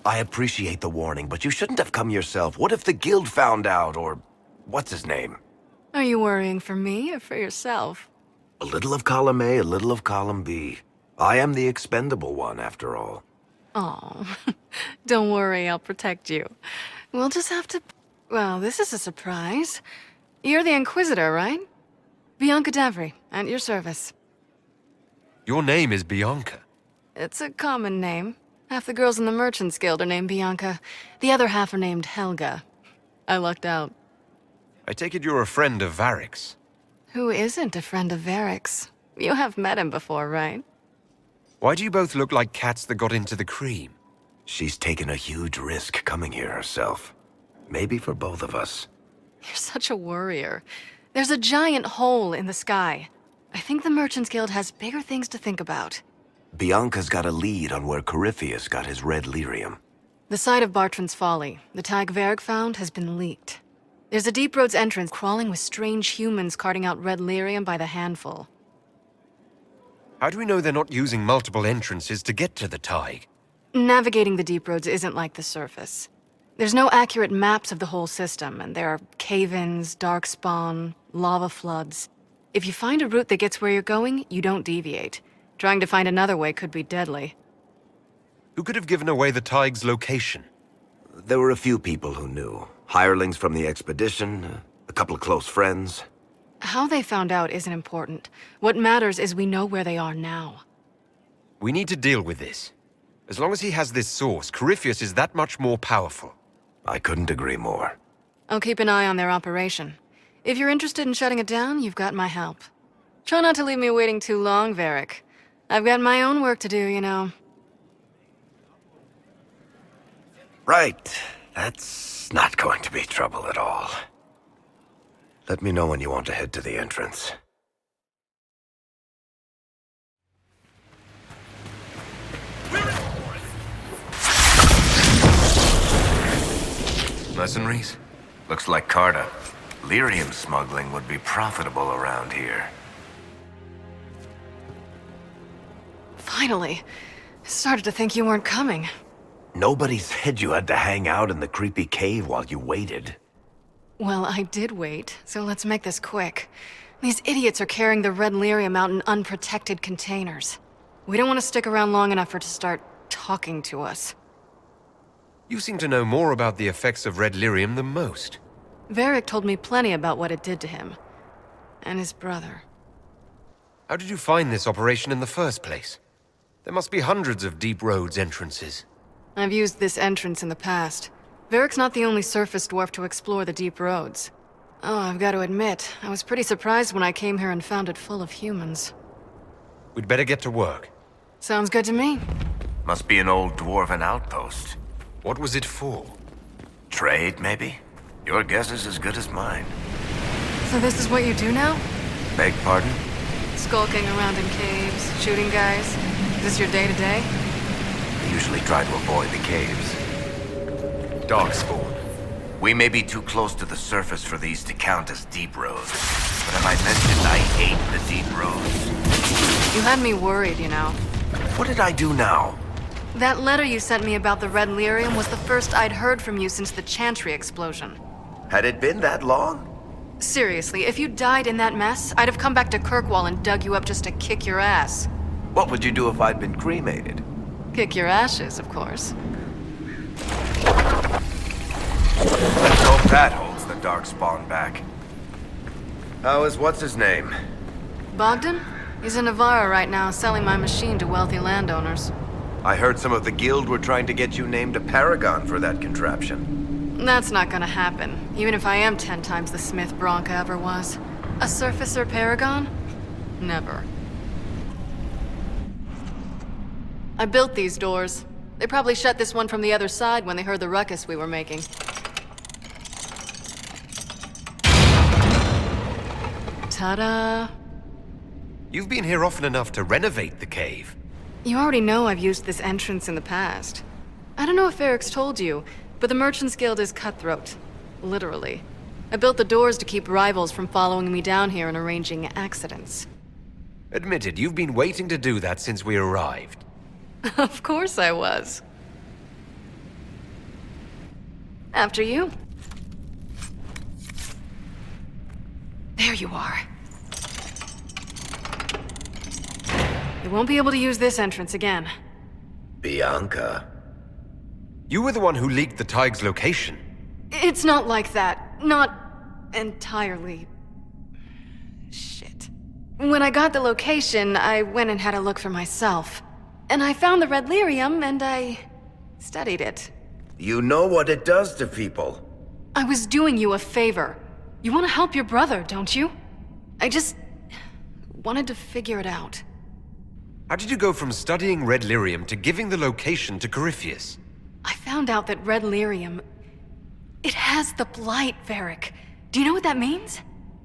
I appreciate the warning, but you shouldn't have come yourself. What if the guild found out, or... what's his name? Are you worrying for me or for yourself? A little of column A, a little of column B. I am the expendable one, after all. Oh, don't worry, I'll protect you. We'll just have to... Well, this is a surprise. You're the Inquisitor, right? Bianca Davry, at your service. Your name is Bianca. It's a common name. Half the girls in the Merchants Guild are named Bianca. The other half are named Helga. I lucked out. I take it you're a friend of Varric's. Who isn't a friend of Varric's? You have met him before, right? Why do you both look like cats that got into the cream? She's taken a huge risk coming here herself. Maybe for both of us. You're such a worrier. There's a giant hole in the sky. I think the Merchants Guild has bigger things to think about. Bianca's got a lead on where Corypheus got his red lyrium. The site of Bartran's Folly, the Thaig Varric found, has been leaked. There's a deep roads entrance crawling with strange humans carting out red lyrium by the handful. How do we know they're not using multiple entrances to get to the Thaig? Navigating the deep roads isn't like the surface. There's no accurate maps of the whole system, and there are cave-ins, darkspawn, lava floods. If you find a route that gets where you're going, you don't deviate. Trying to find another way could be deadly. Who could have given away the Thaig's location? There were a few people who knew. Hirelings from the expedition, a couple of close friends. How they found out isn't important. What matters is we know where they are now. We need to deal with this. As long as he has this source, Corypheus is that much more powerful. I couldn't agree more. I'll keep an eye on their operation. If you're interested in shutting it down, you've got my help. Try not to leave me waiting too long, Varric. I've got my own work to do, you know. Right. That's not going to be trouble at all. Let me know when you want to head to the entrance. Mercenaries? Looks like Carta. Lyrium smuggling would be profitable around here. Finally. I started to think you weren't coming. Nobody said you had to hang out in the creepy cave while you waited. Well, I did wait, so let's make this quick. These idiots are carrying the red lyrium out in unprotected containers. We don't want to stick around long enough for it to start talking to us. You seem to know more about the effects of red lyrium than most. Varric told me plenty about what it did to him. And his brother. How did you find this operation in the first place? There must be hundreds of deep roads entrances. I've used this entrance in the past. Varric's not the only surface dwarf to explore the deep roads. Oh, I've got to admit, I was pretty surprised when I came here and found it full of humans. We'd better get to work. Sounds good to me. Must be an old dwarven outpost. What was it for? Trade, maybe? Your guess is as good as mine. So this is what you do now? Beg pardon? Skulking around in caves, shooting guys? Is this your day-to-day? I usually try to avoid the caves. Darkspawn. We may be too close to the surface for these to count as deep roads. But have I mentioned I hate the deep roads? You had me worried, you know. What did I do now? That letter you sent me about the red lyrium was the first I'd heard from you since the Chantry explosion. Had it been that long? Seriously, if you died in that mess, I'd have come back to Kirkwall and dug you up just to kick your ass. What would you do if I'd been cremated? Kick your ashes, of course. Let's hope that holds the Darkspawn back. How is what's-his-name? Bogdan? He's in Navarra right now, selling my machine to wealthy landowners. I heard some of the guild were trying to get you named a paragon for that contraption. That's not gonna happen, even if I am 10 times the smith Bianca ever was. A surfacer paragon? Never. I built these doors. They probably shut this one from the other side when they heard the ruckus we were making. Ta-da! You've been here often enough to renovate the cave. You already know I've used this entrance in the past. I don't know if Varric's told you, but the Merchants Guild is cutthroat. Literally. I built the doors to keep rivals from following me down here and arranging accidents. Admitted, you've been waiting to do that since we arrived. Of course I was. After you. There you are. You won't be able to use this entrance again. Bianca. You were the one who leaked the Thaig's location. It's not like that. Not entirely. Shit. When I got the location, I went and had a look for myself. And I found the red lyrium, and I studied it. You know what it does to people. I was doing you a favor. You want to help your brother, don't you? I just wanted to figure it out. How did you go from studying red lyrium to giving the location to Corypheus? I found out that red lyrium... it has the blight, Varric. Do you know what that means?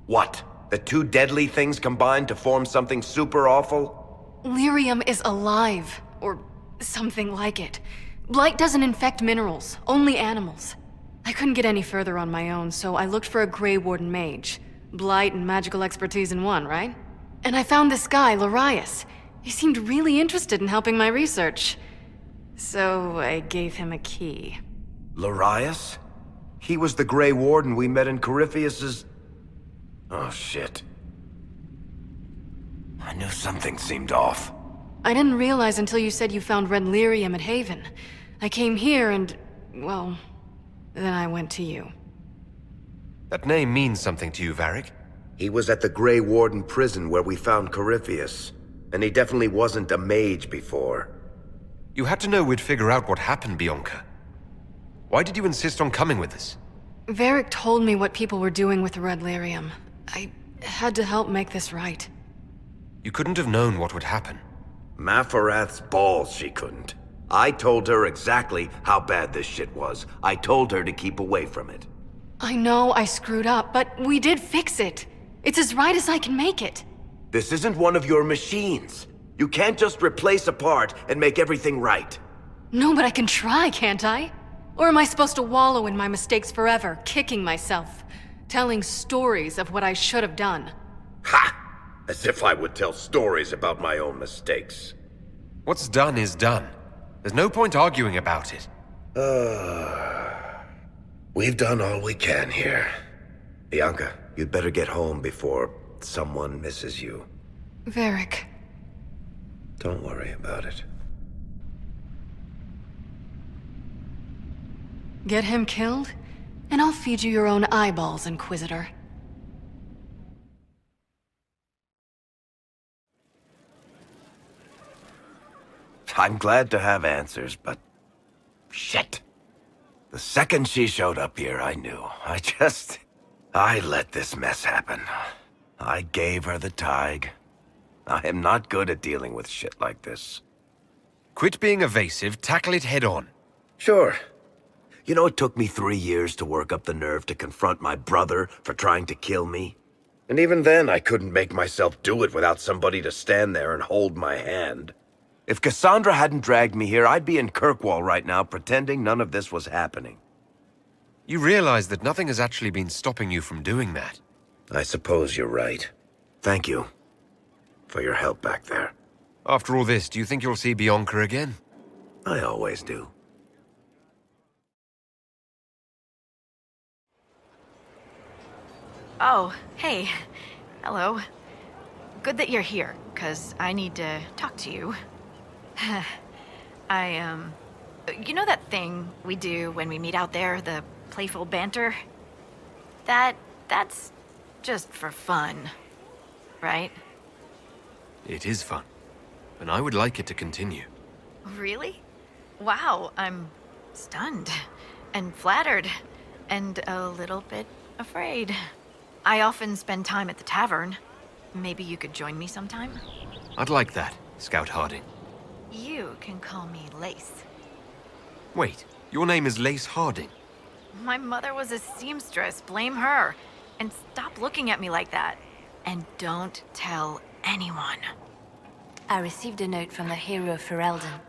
What? The two deadly things combined to form something super awful? Lyrium is alive, or something like it. Blight doesn't infect minerals, only animals. I couldn't get any further on my own, so I looked for a Grey Warden mage. Blight and magical expertise in one, right? And I found this guy, Lyrius. He seemed really interested in helping my research. So I gave him a key. Lyrius? He was the Grey Warden we met in Corypheus's... Oh, shit. I knew something seemed off. I didn't realize until you said you found red lyrium at Haven. I came here and, well, then I went to you. That name means something to you, Varric. He was at the Grey Warden prison where we found Corypheus. And he definitely wasn't a mage before. You had to know we'd figure out what happened, Bianca. Why did you insist on coming with us? Varric told me what people were doing with the red lyrium. I had to help make this right. You couldn't have known what would happen. Mafarath's balls, she couldn't. I told her exactly how bad this shit was. I told her to keep away from it. I know I screwed up, but we did fix it. It's as right as I can make it. This isn't one of your machines. You can't just replace a part and make everything right. No, but I can try, can't I? Or am I supposed to wallow in my mistakes forever, kicking myself, telling stories of what I should have done? Ha! As if I would tell stories about my own mistakes. What's done is done. There's no point arguing about it. We've done all we can here. Bianca, you'd better get home before someone misses you. Varric. Don't worry about it. Get him killed, and I'll feed you your own eyeballs, Inquisitor. I'm glad to have answers, but... shit. The second she showed up here, I knew. I let this mess happen. I gave her the Thaig. I am not good at dealing with shit like this. Quit being evasive, tackle it head on. Sure. You know, it took me 3 years to work up the nerve to confront my brother for trying to kill me. And even then, I couldn't make myself do it without somebody to stand there and hold my hand. If Cassandra hadn't dragged me here, I'd be in Kirkwall right now pretending none of this was happening. You realize that nothing has actually been stopping you from doing that. I suppose you're right. Thank you for your help back there. After all this, do you think you'll see Bianca again? I always do. Oh, hey. Hello. Good that you're here, 'cause I need to talk to you. You know that thing we do when we meet out there, the playful banter? That's just for fun, right? It is fun, and I would like it to continue. Really? Wow, I'm stunned and flattered and a little bit afraid. I often spend time at the tavern. Maybe you could join me sometime? I'd like that, Scout Harding. You can call me Lace. Wait, your name is Lace Harding. My mother was a seamstress, blame her. And stop looking at me like that. And don't tell anyone. I received a note from the hero Ferelden.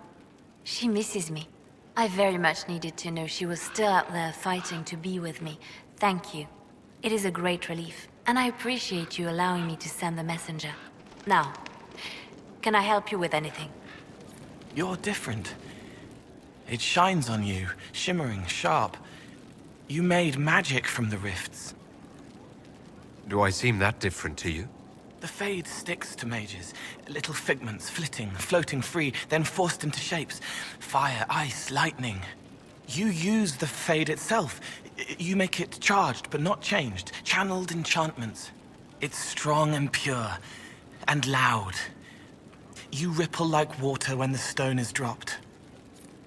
She misses me. I very much needed to know she was still out there fighting to be with me. Thank you. It is a great relief, and I appreciate you allowing me to send the messenger. Now, can I help you with anything? You're different. It shines on you, shimmering, sharp. You made magic from the rifts. Do I seem that different to you? The Fade sticks to mages. Little figments, flitting, floating free, then forced into shapes. Fire, ice, lightning. You use the Fade itself. You make it charged, but not changed. Channeled enchantments. It's strong and pure. And loud. You ripple like water when the stone is dropped.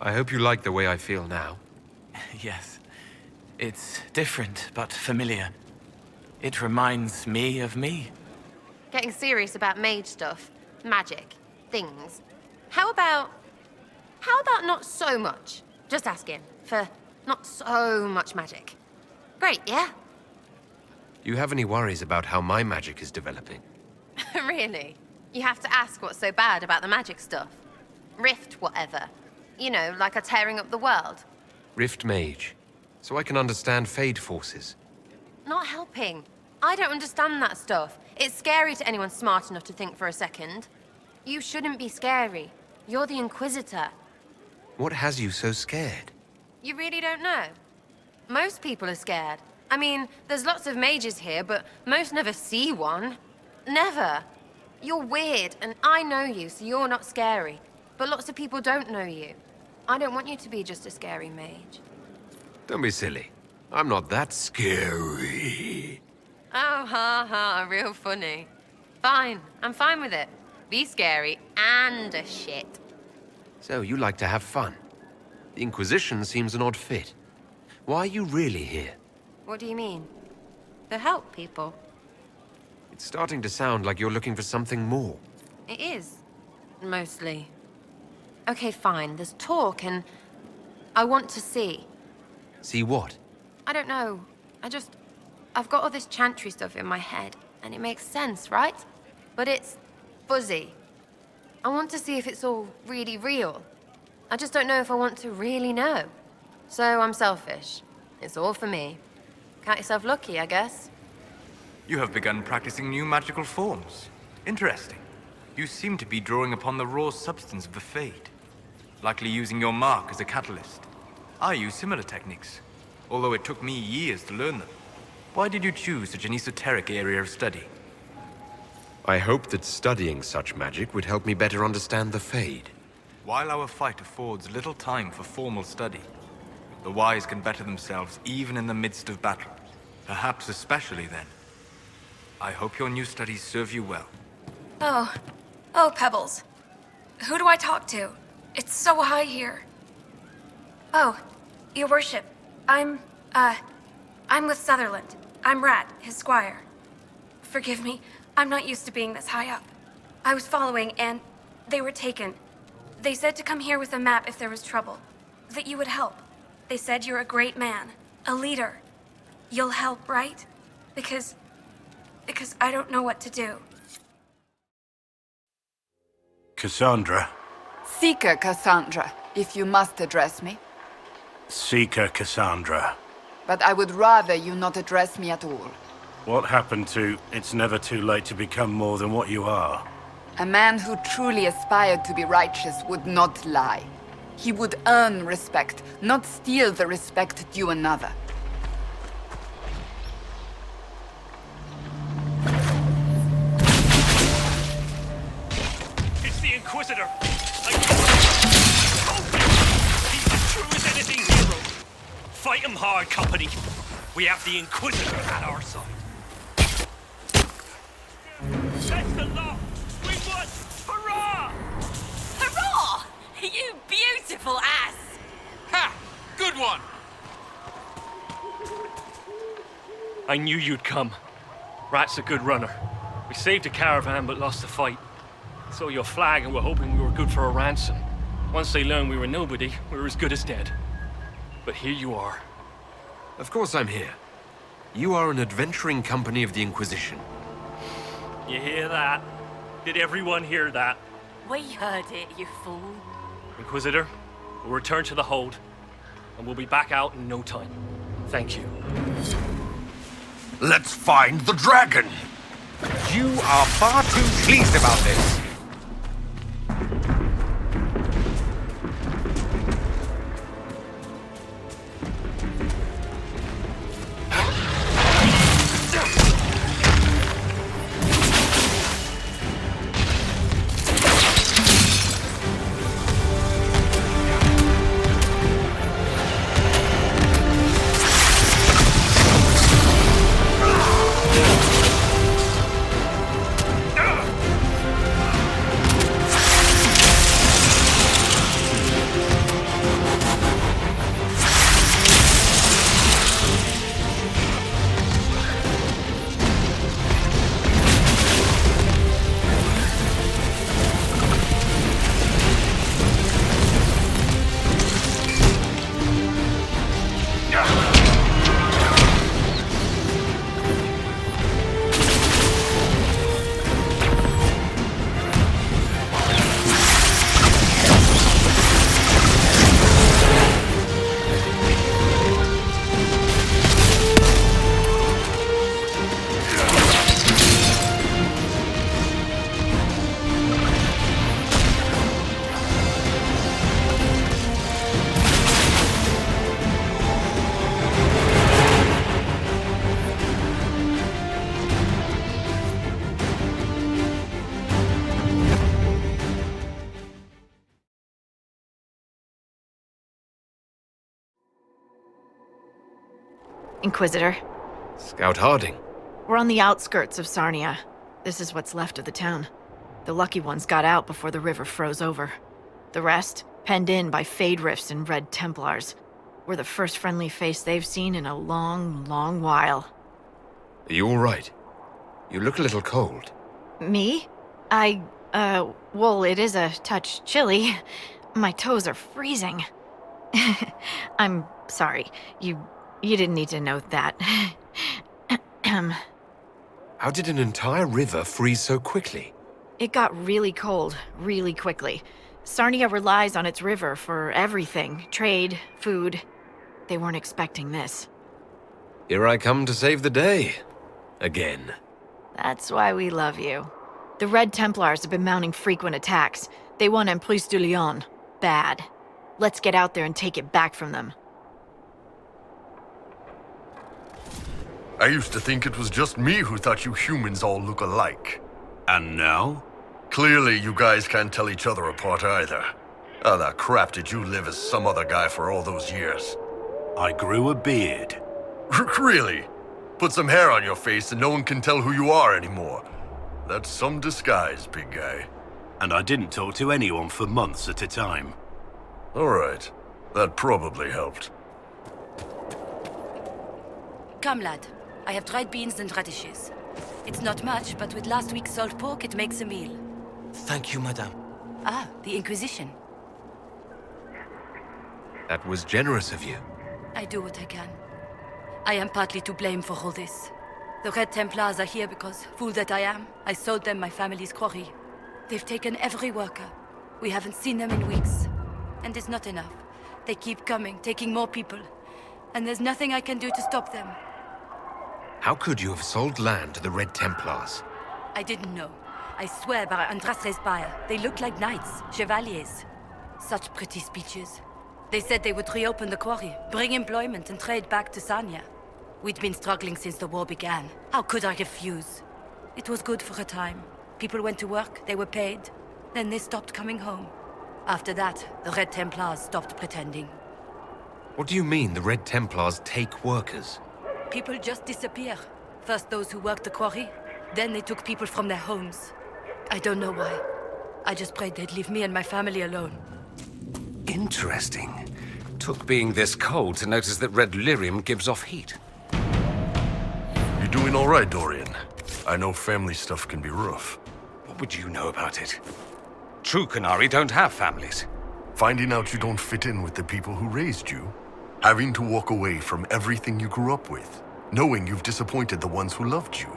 I hope you like the way I feel now. Yes. It's different, but familiar. It reminds me of me. Getting serious about mage stuff, magic, things. How about not so much? Just asking for not so much magic. Great, yeah? Do you have any worries about how my magic is developing? Really? You have to ask what's so bad about the magic stuff. Rift, whatever. You know, like a tearing up the world. Rift Mage, so I can understand Fade forces. Not helping. I don't understand that stuff. It's scary to anyone smart enough to think for a second. You shouldn't be scary. You're the Inquisitor. What has you so scared? You really don't know? Most people are scared. I mean, there's lots of mages here, but most never see one. Never. You're weird, and I know you, so you're not scary. But lots of people don't know you. I don't want you to be just a scary mage. Don't be silly. I'm not that scary. Oh, ha ha, real funny. Fine, I'm fine with it. Be scary and a shit. So you like to have fun. The Inquisition seems an odd fit. Why are you really here? What do you mean? To help people. It's starting to sound like you're looking for something more. It is. Mostly. Okay, fine, there's talk and I want to see. See what? I don't know. I've got all this chantry stuff in my head, and it makes sense, right? But it's fuzzy. I want to see if it's all really real. I just don't know if I want to really know. So I'm selfish. It's all for me. Count yourself lucky, I guess. You have begun practicing new magical forms. Interesting. You seem to be drawing upon the raw substance of the Fade. Likely using your mark as a catalyst. I use similar techniques, although it took me years to learn them. Why did you choose such an esoteric area of study? I hoped that studying such magic would help me better understand the Fade. While our fight affords little time for formal study, the wise can better themselves even in the midst of battle. Perhaps especially then. I hope your new studies serve you well. Oh, Pebbles. Who do I talk to? It's so high here. Oh, your worship. I'm with Sutherland. I'm Rat, his squire. Forgive me, I'm not used to being this high up. I was following, and they were taken. They said to come here with a map if there was trouble. That you would help. They said you're a great man, a leader. You'll help, right? Because I don't know what to do. Cassandra. Seeker Cassandra, if you must address me. Seeker Cassandra. But I would rather you not address me at all. What happened to "it's never too late to become more than what you are"? A man who truly aspired to be righteous would not lie. He would earn respect, not steal the respect due another. It's the Inquisitor! He's as true as anything, hero! Fight him hard, company! We have the Inquisitor at our side. That's the law! We won! Hurrah! Hurrah! You beautiful ass! Ha! Good one! I knew you'd come. Rat's a good runner. We saved a caravan but lost the fight. Saw your flag and were hoping we were good for a ransom. Once they learned we were nobody, we were as good as dead. But here you are. Of course I'm here. You are an adventuring company of the Inquisition. You hear that? Did everyone hear that? We heard it, you fool. Inquisitor, we'll return to the hold, and we'll be back out in no time. Thank you. Let's find the dragon! You are far too pleased about this. Inquisitor. Scout Harding. We're on the outskirts of Sahrnia. This is what's left of the town. The lucky ones got out before the river froze over. The rest, penned in by Fade Rifts and Red Templars. We're the first friendly face they've seen in a long, long while. Are you all right? You look a little cold. Me? Well, it is a touch chilly. My toes are freezing. I'm sorry. You didn't need to know that. How did an entire river freeze so quickly? It got really cold, really quickly. Sahrnia relies on its river for everything. Trade, food. They weren't expecting this. Here I come to save the day. Again. That's why we love you. The Red Templars have been mounting frequent attacks. They want Emprise du Lion. Bad. Let's get out there and take it back from them. I used to think it was just me who thought you humans all look alike. And now? Clearly, you guys can't tell each other apart either. How the crap did you live as some other guy for all those years? I grew a beard. Really? Put some hair on your face and no one can tell who you are anymore. That's some disguise, big guy. And I didn't talk to anyone for months at a time. Alright. That probably helped. Come, lad. I have dried beans and radishes. It's not much, but with last week's salt pork, it makes a meal. Thank you, madame. Ah, the Inquisition. That was generous of you. I do what I can. I am partly to blame for all this. The Red Templars are here because, fool that I am, I sold them my family's quarry. They've taken every worker. We haven't seen them in weeks. And it's not enough. They keep coming, taking more people. And there's nothing I can do to stop them. How could you have sold land to the Red Templars? I didn't know. I swear by Andraste's Spire, they look like knights, chevaliers. Such pretty speeches. They said they would reopen the quarry, bring employment and trade back to Sahrnia. We'd been struggling since the war began. How could I refuse? It was good for a time. People went to work, they were paid. Then they stopped coming home. After that, the Red Templars stopped pretending. What do you mean the Red Templars take workers? People just disappear. First those who worked the quarry, then they took people from their homes. I don't know why. I just prayed they'd leave me and my family alone. Interesting. Took being this cold to notice that red lyrium gives off heat. You doing all right, Dorian? I know family stuff can be rough. What would you know about it? True Qunari don't have families. Finding out you don't fit in with the people who raised you. Having to walk away from everything you grew up with. Knowing you've disappointed the ones who loved you.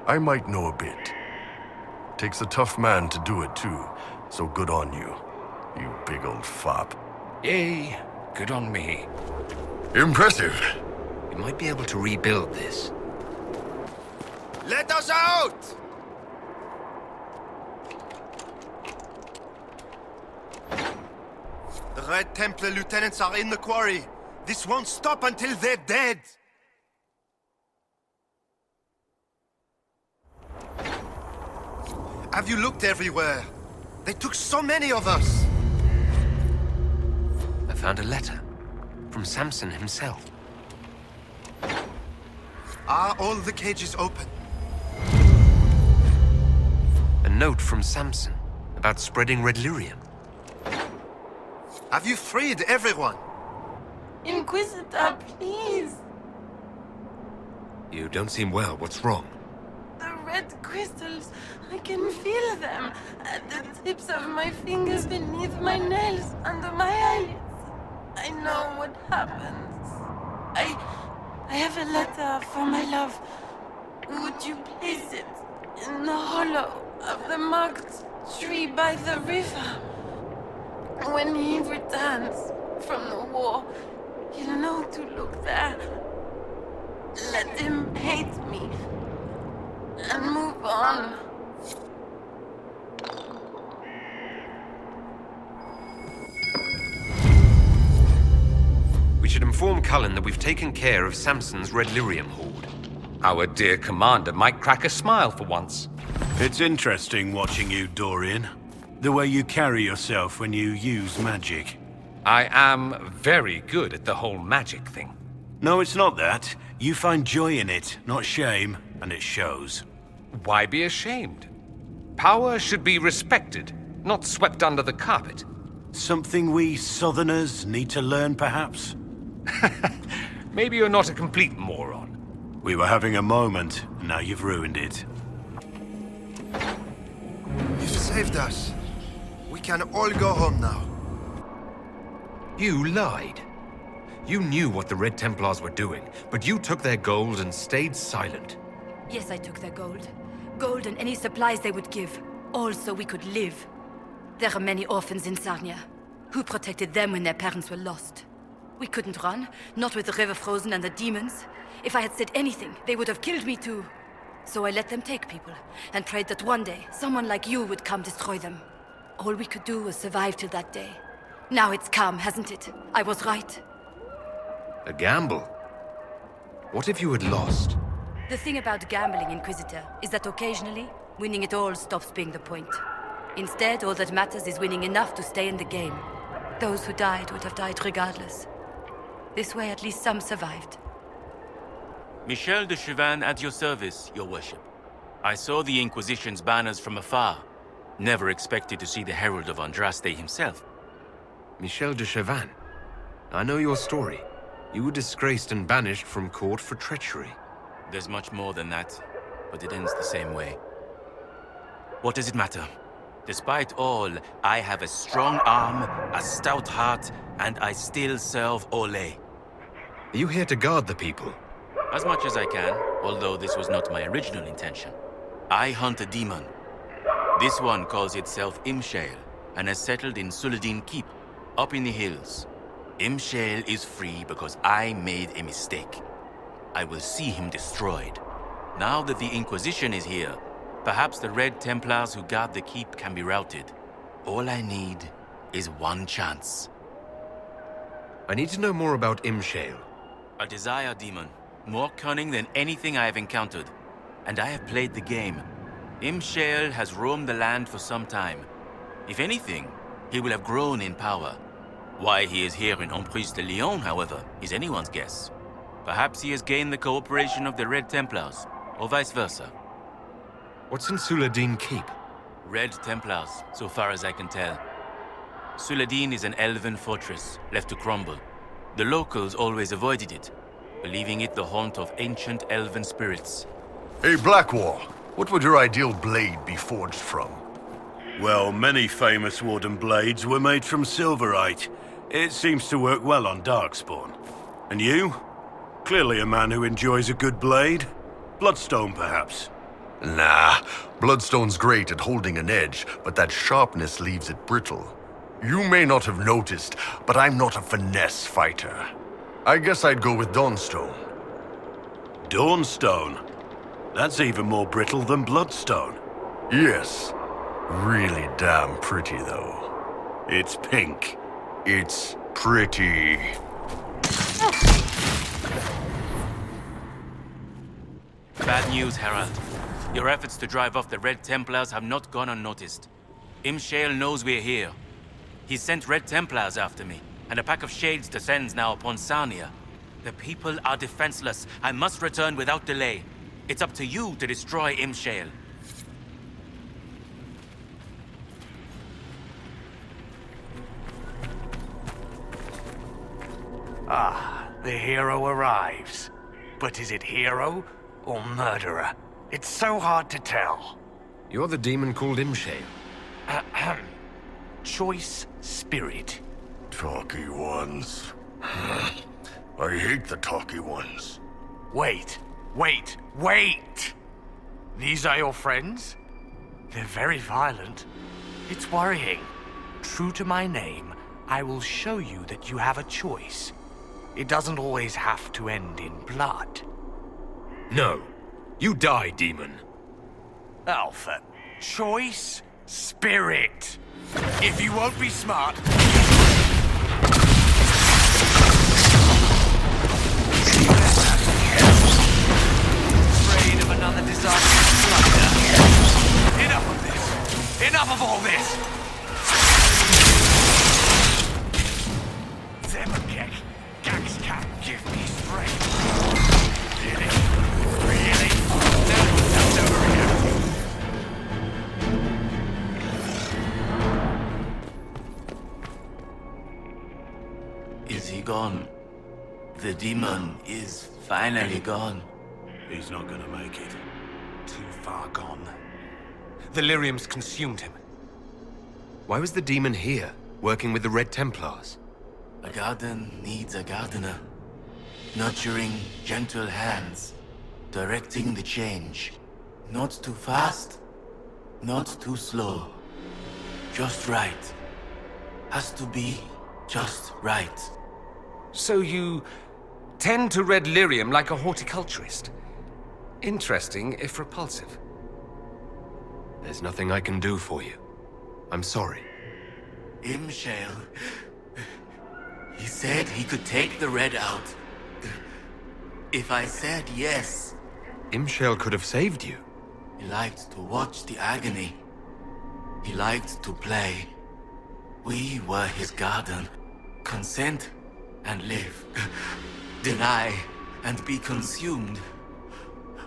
I might know a bit. Takes a tough man to do it too, so good on you. You big old fop. Yay, good on me. Impressive. We might be able to rebuild this. Let us out! The Red Templar lieutenants are in the quarry. This won't stop until they're dead. Have you looked everywhere? They took so many of us. I found a letter from Samson himself. Are all the cages open? A note from Samson about spreading red lyrium. Have you freed everyone? Inquisitor, please. You don't seem well. What's wrong? The red crystals, I can feel them at the tips of my fingers, beneath my nails, under my eyelids. I know what happens. I have a letter for my love. Would you place it in the hollow of the marked tree by the river? When he returns from the war, he'll know to look there. Let him hate me and move on. We should inform Cullen that we've taken care of Samson's red lyrium hoard. Our dear commander might crack a smile for once. It's interesting watching you, Dorian. The way you carry yourself when you use magic. I am very good at the whole magic thing. No, it's not that. You find joy in it, not shame, and it shows. Why be ashamed? Power should be respected, not swept under the carpet. Something we Southerners need to learn, perhaps? Maybe you're not a complete moron. We were having a moment, and now you've ruined it. You saved us. We can all go home now. You lied. You knew what the Red Templars were doing, but you took their gold and stayed silent. Yes, I took their gold. Gold and any supplies they would give. All so we could live. There are many orphans in Sahrnia. Who protected them when their parents were lost? We couldn't run, not with the river frozen and the demons. If I had said anything, they would have killed me too. So I let them take people, and prayed that one day, someone like you would come destroy them. All we could do was survive till that day. Now it's come, hasn't it? I was right. A gamble? What if you had lost? The thing about gambling, Inquisitor, is that occasionally, winning it all stops being the point. Instead, all that matters is winning enough to stay in the game. Those who died would have died regardless. This way, at least some survived. Michel de Chavannes at your service, your worship. I saw the Inquisition's banners from afar. Never expected to see the Herald of Andraste himself. Michel de Chavannes. I know your story. You were disgraced and banished from court for treachery. There's much more than that, but it ends the same way. What does it matter? Despite all, I have a strong arm, a stout heart, and I still serve Ole. Are you here to guard the people? As much as I can, although this was not my original intention. I hunt a demon. This one calls itself Imshale, and has settled in Suladin Keep, up in the hills. Imshale is free because I made a mistake. I will see him destroyed. Now that the Inquisition is here, perhaps the Red Templars who guard the keep can be routed. All I need is one chance. I need to know more about Imshale. A desire demon, more cunning than anything I have encountered. And I have played the game. Imshale has roamed the land for some time. If anything, he will have grown in power. Why he is here in Emprise du Lion, however, is anyone's guess. Perhaps he has gained the cooperation of the Red Templars, or vice versa. What's in Suladin Keep? Red Templars, so far as I can tell. Suladin is an elven fortress, left to crumble. The locals always avoided it, believing it the haunt of ancient elven spirits. Hey, Blackwall, what would your ideal blade be forged from? Well, many famous Warden blades were made from silverite. It seems to work well on Darkspawn. And you? Clearly a man who enjoys a good blade. Bloodstone, perhaps? Nah, Bloodstone's great at holding an edge, but that sharpness leaves it brittle. You may not have noticed, but I'm not a finesse fighter. I guess I'd go with Dawnstone. Dawnstone? That's even more brittle than Bloodstone. Yes. Really damn pretty, though. It's pink. It's pretty. Bad news, Herald. Your efforts to drive off the Red Templars have not gone unnoticed. Imshale knows we're here. He sent Red Templars after me, and a pack of shades descends now upon Sahrnia. The people are defenseless. I must return without delay. It's up to you to destroy Imshale. Ah, the hero arrives. But is it hero or murderer? It's so hard to tell. You're the demon called Imshale. Ahem. Choice spirit. Talky ones. I hate the talky ones. Wait. These are your friends? They're very violent. It's worrying. True to my name, I will show you that you have a choice. It doesn't always have to end in blood. No. You die, demon. Alpha. Choice spirit. If you won't be smart... Afraid of another disastrous blunder. Enough of this. Enough of all this. Zemkek, Gax can't give me strength. demon is finally gone. He's not gonna make it. Too far gone. The lyrium's consumed him. Why was the demon here, working with the Red Templars? A garden needs a gardener. Nurturing gentle hands. Directing the change. Not too fast, not too slow. Just right. Has to be just right. So you tend to red lyrium like a horticulturist. Interesting, if repulsive. There's nothing I can do for you. I'm sorry. Imshale. He said he could take the red out. If I said yes. Imshale could have saved you. He liked to watch the agony. He liked to play. We were his garden. Consent and live. Deny and be consumed.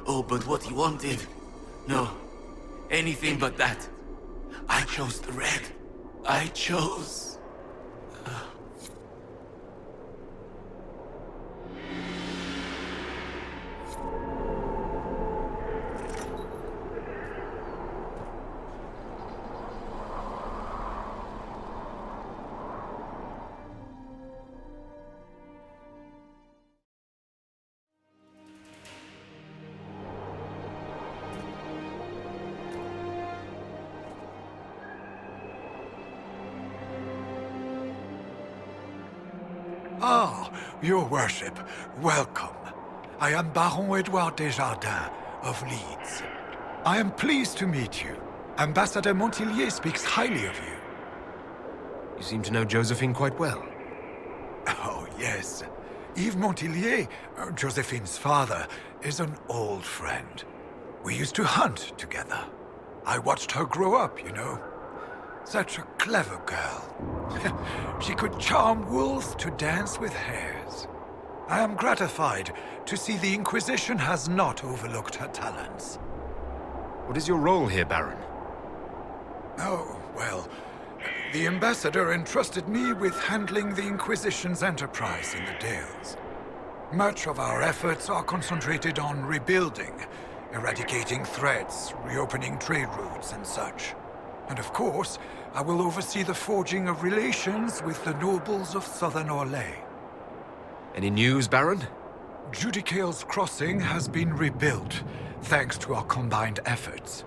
Oh, but what he wanted? No. Anything but that. I chose the red. I chose... Ah, your worship, welcome. I am Baron Edouard Desjardins of Leeds. I am pleased to meet you. Ambassador Montillier speaks highly of you. You seem to know Josephine quite well. Oh, yes. Yves Montillier, Josephine's father, is an old friend. We used to hunt together. I watched her grow up, you know. Such a clever girl. She could charm wolves to dance with hares. I am gratified to see the Inquisition has not overlooked her talents. What is your role here, Baron? Oh, well, the Ambassador entrusted me with handling the Inquisition's enterprise in the Dales. Much of our efforts are concentrated on rebuilding, eradicating threats, reopening trade routes and such. And of course, I will oversee the forging of relations with the nobles of Southern Orlais. Any news, Baron? Judicale's crossing has been rebuilt, thanks to our combined efforts.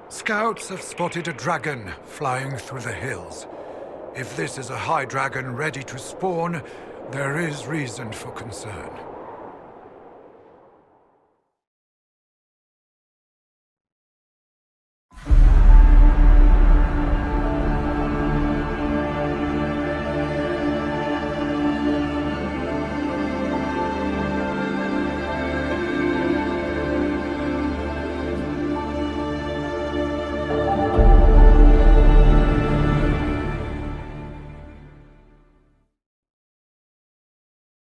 Scouts have spotted a dragon flying through the hills. If this is a high dragon ready to spawn, there is reason for concern.